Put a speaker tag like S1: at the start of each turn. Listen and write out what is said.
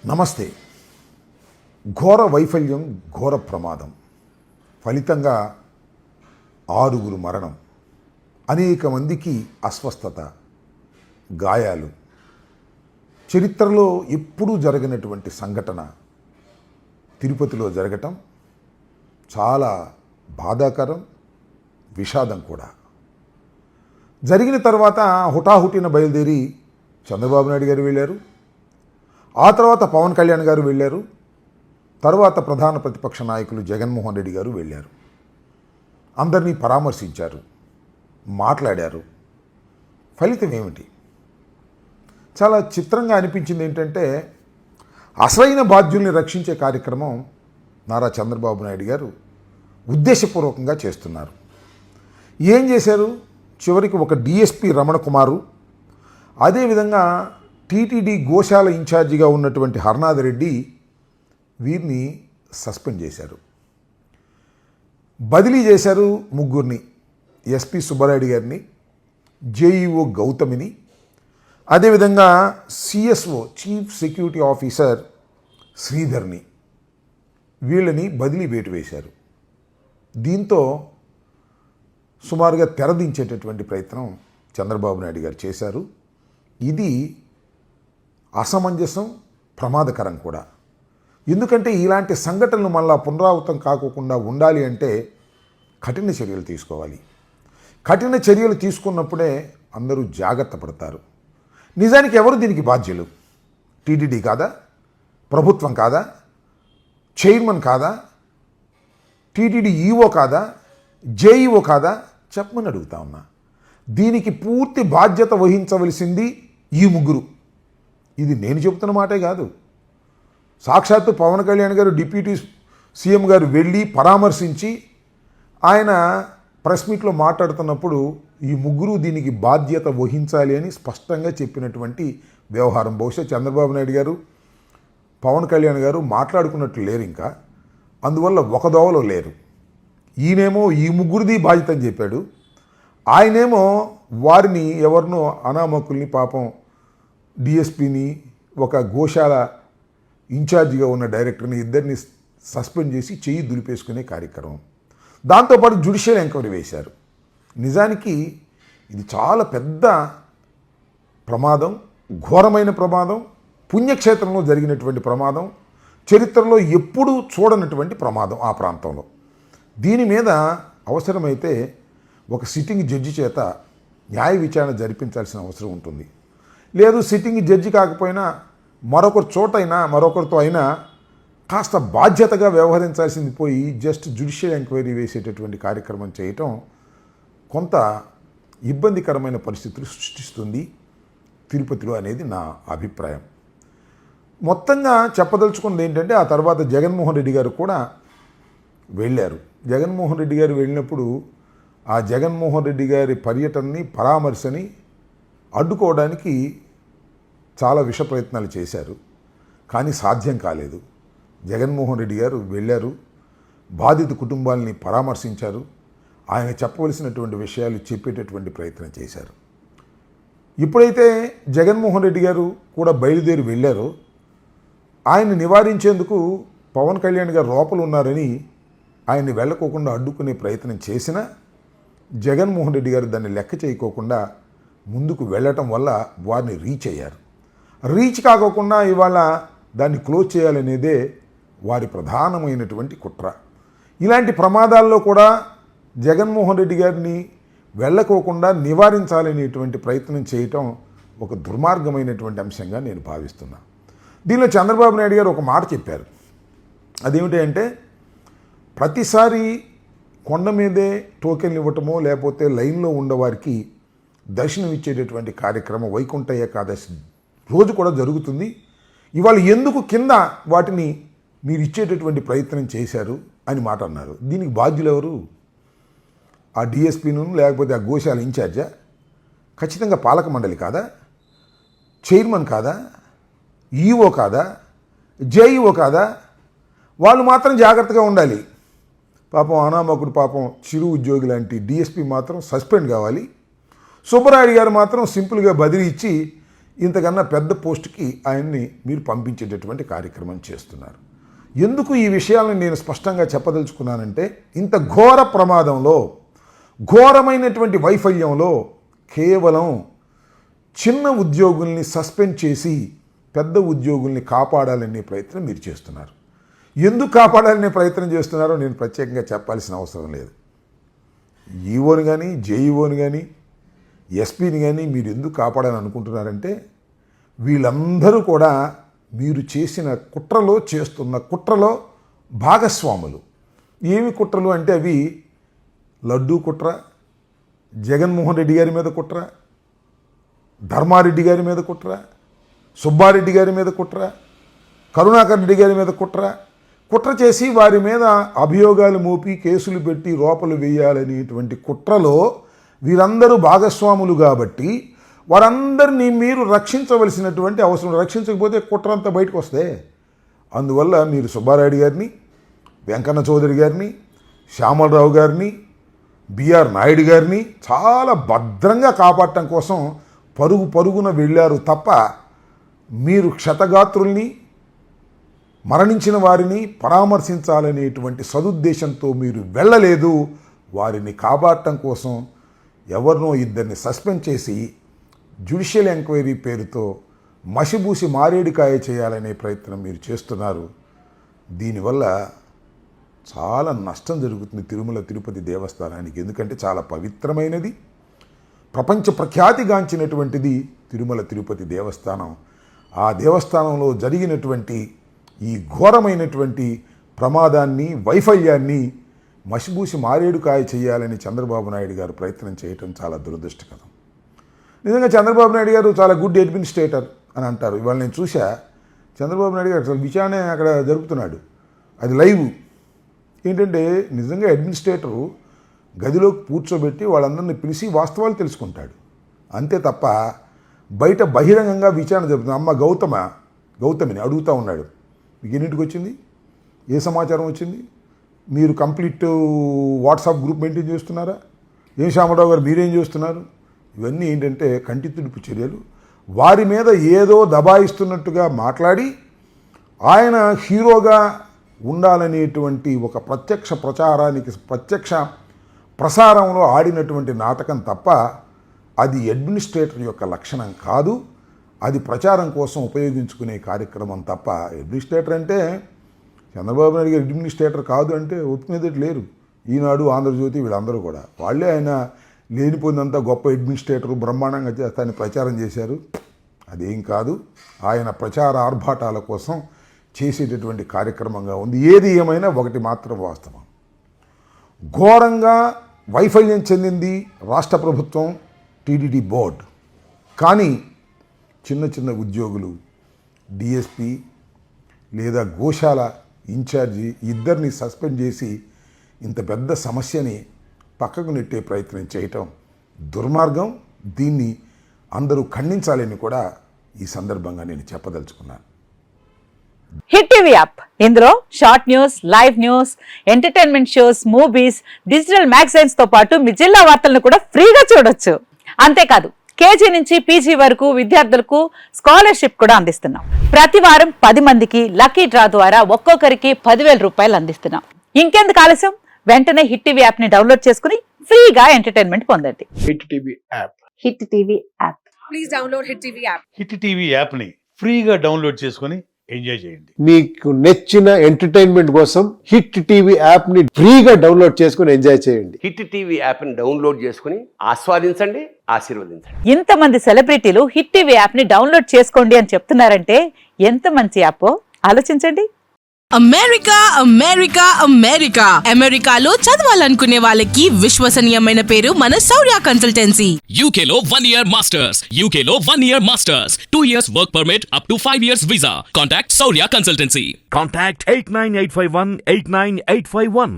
S1: నమస్తే. ఘోర వైఫల్యం, ఘోర ప్రమాదం. ఫలితంగా 6 మరణం, అనేక మందికి అస్వస్థత, గాయాలు. చరిత్రలో ఎప్పుడూ జరగనటువంటి సంఘటన తిరుపతిలో జరగటం చాలా బాధాకరం, విషాదం కూడా. జరిగిన తర్వాత హుటాహుటిన బయలుదేరి చంద్రబాబు నాయుడు గారు వెళ్ళారు. ఆ తర్వాత పవన్ కళ్యాణ్ గారు వెళ్ళారు. తర్వాత ప్రధాన ప్రతిపక్ష నాయకులు జగన్మోహన్ రెడ్డి గారు వెళ్ళారు. అందరినీ పరామర్శించారు, మాట్లాడారు. ఫలితం ఏమిటి? చాలా చిత్రంగా అనిపించింది. ఏంటంటే అసలైన బాధ్యుల్ని రక్షించే కార్యక్రమం నారా చంద్రబాబు నాయుడు గారు ఉద్దేశపూర్వకంగా చేస్తున్నారు. ఏం చేశారు? చివరికి ఒక డిఎస్పి రమణ కుమారు, అదేవిధంగా టీటీడీ గోశాల ఇన్ఛార్జిగా ఉన్నటువంటి హర్నాథ్ రెడ్డి, వీరిని సస్పెండ్ చేశారు, బదిలీ చేశారు. ముగ్గురిని, ఎస్పి సుబ్బారెడ్డి గారిని, జేఈఓ గౌతమిని, అదేవిధంగా సిఎస్ఓ చీఫ్ సెక్యూరిటీ ఆఫీసర్ శ్రీధర్ని, వీళ్ళని బదిలీ వేటు వేశారు. దీంతో సుమారుగా తెరదించేటటువంటి ప్రయత్నం చంద్రబాబు నాయుడు గారు చేశారు. ఇది అసమంజసం, ప్రమాదకరం కూడా. ఎందుకంటే ఇలాంటి సంఘటనలు మళ్ళా పునరావృతం కాకుండా ఉండాలి అంటే కఠిన చర్యలు తీసుకోవాలి. కఠిన చర్యలు తీసుకున్నప్పుడే అందరూ జాగ్రత్త పడతారు. నిజానికి ఎవరు దీనికి బాధ్యులు? టీటీడీ కాదా? ప్రభుత్వం కాదా? చైర్మన్ కాదా? టీటీడీ ఈఓ కాదా? జేఈఓ కాదా? చెప్పమని అడుగుతా ఉన్నా. దీనికి పూర్తి బాధ్యత వహించవలసింది ఈ ముగ్గురు. ఇది నేను చెబుతున్న మాటే కాదు. సాక్షాత్తు పవన్ కళ్యాణ్ గారు, డిప్యూటీ సీఎం గారు వెళ్ళి పరామర్శించి ఆయన ప్రెస్ మీట్లో మాట్లాడుతున్నప్పుడు ఈ ముగ్గురు దీనికి బాధ్యత వహించాలి అని స్పష్టంగా చెప్పినటువంటి వ్యవహారం. బహుశా చంద్రబాబు నాయుడు గారు, పవన్ కళ్యాణ్ గారు మాట్లాడుకున్నట్లు లేరు, ఇంకా అందువల్ల ఒక దోవలో లేరు. ఈయనేమో ఈ ముగ్గురిది బాధ్యత అని చెప్పాడు, ఆయనేమో వారిని ఎవరినో అనామకుల్ని, పాపం డిఎస్పిని, ఒక గోశాల ఇన్ఛార్జిగా ఉన్న డైరెక్టర్ని, ఇద్దరిని సస్పెండ్ చేసి చెయ్యి దులిపేసుకునే కార్యక్రమం. దాంతోపాటు జ్యుడిషియల్ ఎంక్వైరీ వేశారు. నిజానికి ఇది చాలా పెద్ద ప్రమాదం, ఘోరమైన ప్రమాదం, పుణ్యక్షేత్రంలో జరిగినటువంటి ప్రమాదం, చరిత్రలో ఎప్పుడూ చూడనటువంటి ప్రమాదం ఆ ప్రాంతంలో. దీని మీద అవసరమైతే ఒక సిట్టింగ్ జడ్జి చేత న్యాయ విచారణ జరిపించాల్సిన అవసరం ఉంటుంది. లేదు సిట్టింగ్ జడ్జి కాకపోయినా మరొకరి చోటైనా, మరొకరితో అయినా కాస్త బాధ్యతగా వ్యవహరించాల్సింది పోయి జస్ట్ జ్యుడిషియల్ ఎంక్వైరీ వేసేటటువంటి కార్యక్రమం చేయటం కొంత ఇబ్బందికరమైన పరిస్థితులు సృష్టిస్తుంది తిరుపతిలో అనేది నా అభిప్రాయం. మొత్తంగా చెప్పదలుచుకున్నది ఏంటంటే ఆ తర్వాత జగన్మోహన్ రెడ్డి గారు కూడా వెళ్ళారు. జగన్మోహన్ రెడ్డి గారు వెళ్ళినప్పుడు ఆ జగన్మోహన్ రెడ్డి గారి పర్యటనని, పరామర్శని అడ్డుకోవడానికి చాలా విష ప్రయత్నాలు చేశారు, కానీ సాధ్యం కాలేదు. జగన్మోహన్ రెడ్డి గారు వెళ్ళారు, బాధిత కుటుంబాలని పరామర్శించారు, ఆయన చెప్పవలసినటువంటి విషయాలు చెప్పేటటువంటి ప్రయత్నం చేశారు. ఇప్పుడైతే జగన్మోహన్ రెడ్డి గారు కూడా బయలుదేరి వెళ్ళారో, ఆయన్ని నివారించేందుకు పవన్ కళ్యాణ్ గారు లోపల ఉన్నారని ఆయన్ని వెళ్ళకోకుండా అడ్డుకునే ప్రయత్నం చేసినా జగన్మోహన్ రెడ్డి గారు దాన్ని లెక్క చేయకోకుండా ముందుకు వెళ్ళటం వల్ల వారిని రీచ్ అయ్యారు. రీచ్ కాకోకుండా ఇవాళ దాన్ని క్లోజ్ చేయాలనేదే వారి ప్రధానమైనటువంటి కుట్ర. ఇలాంటి ప్రమాదాల్లో కూడా జగన్మోహన్ రెడ్డి గారిని వెళ్ళకోకుండా నివారించాలనేటువంటి ప్రయత్నం చేయటం ఒక దుర్మార్గమైనటువంటి అంశంగా నేను భావిస్తున్నా. దీనిలో చంద్రబాబు నాయుడు గారు ఒక మాట చెప్పారు. అదేమిటి అంటే, ప్రతిసారి కొండ మీదే టోకెన్లు ఇవ్వటమో లేకపోతే లైన్లో ఉండవారికి దర్శనం ఇచ్చేటటువంటి కార్యక్రమం వైకుంఠ ఏకాదశి రోజు కూడా జరుగుతుంది. ఇవాళ ఎందుకు కింద వాటిని మీరు ఇచ్చేటటువంటి ప్రయత్నం చేశారు అని మాట అన్నారు. దీనికి బాధ్యులు ఎవరు? ఆ డిఎస్పీను లేకపోతే ఆ గోశాల ఇన్ఛార్జా? ఖచ్చితంగా పాలక మండలి కాదా? చైర్మన్ కాదా? ఈఓ కాదా? జేఈఓ కాదా? వాళ్ళు మాత్రం జాగ్రత్తగా ఉండాలి. పాపం అనామకుడు, పాపం చిరు ఉద్యోగి లాంటి డిఎస్పీ మాత్రం సస్పెండ్ కావాలి. సుబ్బరాయుడు గారు మాత్రం సింపుల్గా బదిలీ ఇచ్చి ఇంతకన్నా పెద్ద పోస్టుకి ఆయన్ని మీరు పంపించేటటువంటి కార్యక్రమం చేస్తున్నారు. ఎందుకు ఈ విషయాలను నేను స్పష్టంగా చెప్పదలుచుకున్నానంటే, ఇంత ఘోర ప్రమాదంలో, ఘోరమైనటువంటి వైఫల్యంలో కేవలం చిన్న ఉద్యోగుల్ని సస్పెండ్ చేసి పెద్ద ఉద్యోగుల్ని కాపాడాలనే ప్రయత్నం మీరు చేస్తున్నారు. ఎందుకు కాపాడాలనే ప్రయత్నం చేస్తున్నారో నేను ప్రత్యేకంగా చెప్పాల్సిన అవసరం లేదు. ఈఓని కానీ, జేఈఓని కానీ, ఎస్పీని కానీ మీరు ఎందుకు కాపాడాలని అనుకుంటున్నారంటే, వీళ్ళందరూ కూడా మీరు చేస్తున్న కుట్రలో భాగస్వాములు. ఏమి కుట్రలు అంటే అవి లడ్డూ కుట్ర, జగన్మోహన్ రెడ్డి గారి మీద కుట్ర, ధర్మారెడ్డి గారి మీద కుట్ర, సుబ్బారెడ్డి గారి మీద కుట్ర, కరుణాకర్ రెడ్డి గారి మీద కుట్ర చేసి వారి మీద అభియోగాలు మోపి కేసులు పెట్టి లోపలు వేయాలనేటువంటి కుట్రలో వీరందరూ భాగస్వాములు కాబట్టి వారందరినీ మీరు రక్షించవలసినటువంటి అవసరం. రక్షించకపోతే కుట్ర అంతా బయటకు వస్తే, అందువల్ల మీరు సుబ్బారెడ్డి గారిని, వెంకన్న చౌదరి గారిని, శ్యామలరావు గారిని, బిఆర్ నాయుడు గారిని చాలా భద్రంగా కాపాడటం కోసం పరుగున వెళ్ళారు తప్ప మీరు క్షతగాత్రుల్ని, మరణించిన వారిని పరామర్శించాలనేటువంటి సదుద్దేశంతో మీరు వెళ్ళలేదు. వారిని కాపాడటం కోసం ఎవరినో ఇద్దరిని సస్పెండ్ చేసి జ్యుడిషియల్ ఎంక్వైరీ పేరుతో మసిబూసి మారేడుకాయ చేయాలనే ప్రయత్నం మీరు చేస్తున్నారు. దీనివల్ల చాలా నష్టం జరుగుతుంది తిరుమల తిరుపతి దేవస్థానానికి. ఎందుకంటే చాలా పవిత్రమైనది, ప్రపంచ ప్రఖ్యాతిగాంచినటువంటిది తిరుమల తిరుపతి దేవస్థానం. ఆ దేవస్థానంలో జరిగినటువంటి ఈ ఘోరమైనటువంటి ప్రమాదాన్ని, వైఫల్యాన్ని మసిబూసి మారేడుకాయ చేయాలని చంద్రబాబు నాయుడు గారు ప్రయత్నం చేయటం చాలా దురదృష్టకరం. నిజంగా చంద్రబాబు నాయుడు గారు చాలా గుడ్ అడ్మినిస్ట్రేటర్ అని అంటారు. ఇవాళ నేను చూసా, చంద్రబాబు నాయుడు గారు అసలు విచారణ అక్కడ జరుపుతున్నాడు, అది లైవ్. ఏంటంటే నిజంగా అడ్మినిస్ట్రేటరు గదిలోకి కూర్చోబెట్టి వాళ్ళందరినీ పిలిచి వాస్తవాలు తెలుసుకుంటాడు. అంతే తప్ప బయట బహిరంగంగా విచారణ జరుగుతుంది. అమ్మ గౌతమిని అడుగుతూ ఉన్నాడు, మీకు ఎన్నింటికి వచ్చింది, ఏ సమాచారం వచ్చింది, మీరు కంప్లీట్ వాట్సాప్ గ్రూప్ మెయింటైన్ చేస్తున్నారా, ఏం శ్యామరావు గారు మీరేం చేస్తున్నారు? ఇవన్నీ ఏంటంటే కంటి తుడుపు చర్యలు. వారి మీద ఏదో దబాయిస్తున్నట్టుగా మాట్లాడి ఆయన హీరోగా ఉండాలనేటువంటి ఒక ప్రత్యక్ష ప్రసారంలో ఆడినటువంటి నాటకం తప్ప అది అడ్మినిస్ట్రేటర్ యొక్క లక్షణం కాదు. అది ప్రచారం కోసం ఉపయోగించుకునే కార్యక్రమం తప్ప, అడ్మినిస్ట్రేటర్ అంటే చంద్రబాబు నాయుడు గారు అడ్మినిస్ట్రేటర్ కాదు అంటే ఒప్పుకునేది లేరు. ఈనాడు, ఆంధ్రజ్యోతి వీళ్ళందరూ కూడా వాళ్ళే ఆయన లేనిపోయినంత గొప్ప అడ్మినిస్ట్రేటర్, బ్రహ్మాండంగా చేస్తానని ప్రచారం చేశారు. అదేం కాదు, ఆయన ప్రచార ఆర్భాటాల కోసం చేసేటటువంటి కార్యక్రమంగా ఉంది. ఏది ఏమైనా ఒకటి మాత్రం వాస్తవం, ఘోరంగా వైఫల్యం చెందింది రాష్ట్ర ప్రభుత్వం, టీటీడీ బోర్డు. కానీ చిన్న ఉద్యోగులు, డిఎస్పి లేదా గోశాల ఇన్ఛార్జి ఇద్దరిని సస్పెండ్ చేసి ఇంత పెద్ద సమస్యని పక్కకు నెట్టే ప్రయత్నం చేయటం దుర్మార్గం. దీన్ని అందరూ ఖండించాలని కూడా ఈ సందర్భంగా నేను చెప్పదలుచుకున్నాను.
S2: హిట్ టీవీ యాప్, ఇందులో short news, live news, entertainment shows, movies, digital magazines తో పాటు మీ జిల్లా వార్తలను కూడా ఫ్రీగా చూడొచ్చు. అంతేకాదు కేజీ నుంచి పీజీ వరకు విద్యార్థులకు స్కాలర్షిప్ కూడా అందిస్తున్నాం. ప్రతి వారం 10 మందికి లక్కీ డ్రా ద్వారా ఒక్కొక్కరికి 10,000 రూపాయలు అందిస్తున్నాం. ఇంకెందుకు ఆలస్యం, వెంటనే హిట్ టీవీ యాప్ ని డౌన్లోడ్ చేసుకుని ఫ్రీగా ఎంటర్టైన్మెంట్ పొందండి.
S3: Hit TV app.
S2: Hit TV app.
S4: Please download hit TV app.
S3: Hit TV app ని ఫ్రీగా డౌన్లోడ్ చేసుకొని ఎంజాయ్ చేయండి.
S5: మీకు నచ్చిన ఎంటర్టైన్మెంట్ కోసం హిట్ టీవీ యాప్ ని ఫ్రీగా డౌన్లోడ్ చేసుకుని ఎంజాయ్ చేయండి.
S6: హిట్ టీవీ యాప్ ని డౌన్లోడ్ చేసుకుని ఆస్వాదించండి, ఆశీర్వదించండి.
S2: ఇంతమంది సెలబ్రిటీలు హిట్ టీవీ యాప్ ని డౌన్లోడ్ చేసుకోండి అని చెప్తున్నారంటే ఎంత మంచి యాప్ ఆలోచించండి.
S7: అమెరికాలో చదవాలనుకునే వాళ్ళకి విశ్వసనీయమైన పేరు మన శౌర్య కన్సల్టెన్సీ.
S8: UK లో 1 year masters, UK లో 1 year masters, 2 years work permit up to 5 years visa. Contact Saurya Consultancy.
S9: Contact 89851 89851.